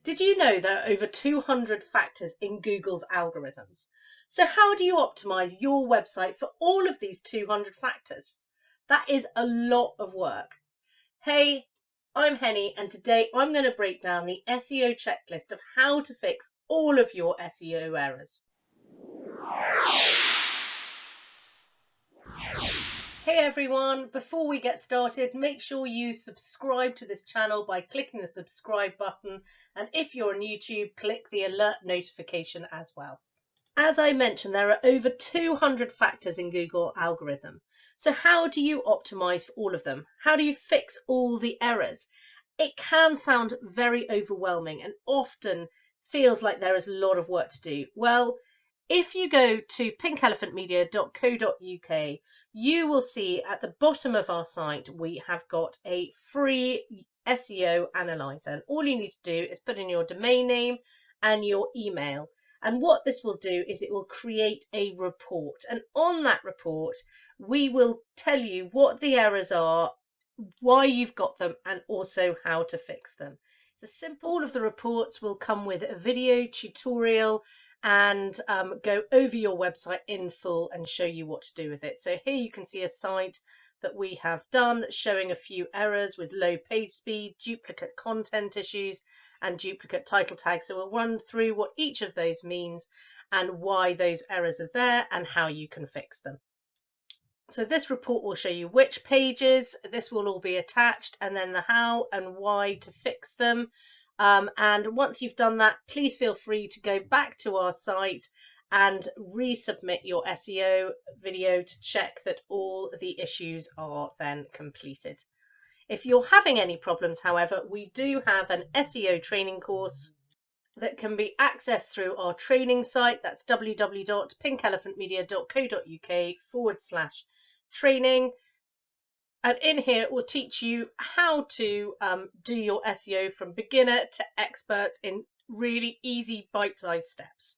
Did you know there are over 200 factors in Google's algorithms? So how do you optimize your website for all of these 200 factors? That is a lot of work. Hey, I'm Henny, and today I'm going to break down the SEO checklist of how to fix all of your SEO errors. Hey everyone, before we get started, make sure you subscribe to this channel by clicking the subscribe button, and if you're on YouTube, click the alert notification as well. As I mentioned, there are over 200 factors in Google algorithm. So how do you optimize for all of them? How do you fix all the errors? It can sound very overwhelming and often feels like there is a lot of work to do. Well, if you go to pinkelephantmedia.co.uk, you will see at the bottom of our site we have got a free SEO Analyzer, and all you need to do is put in your domain name and your email. And what this will do is it will create a report, and on that report we will tell you what the errors are, why you've got them, and also how to fix them. It's simple. All of the reports will come with a video tutorial and go over your website in full and show you what to do with it. So here you can see a site that we have done showing a few errors with low page speed, duplicate content issues, and duplicate title tags. So we'll run through what each of those means and why those errors are there and how you can fix them. So this report will show you which pages, this will all be attached, and then the how and why to fix them. And once you've done that, please feel free to go back to our site and resubmit your SEO video to check that all the issues are then completed. If you're having any problems, however, we do have an SEO training course that can be accessed through our training site. That's www.pinkelephantmedia.co.uk/training. And in here it will teach you how to do your SEO from beginner to expert in really easy bite-sized steps.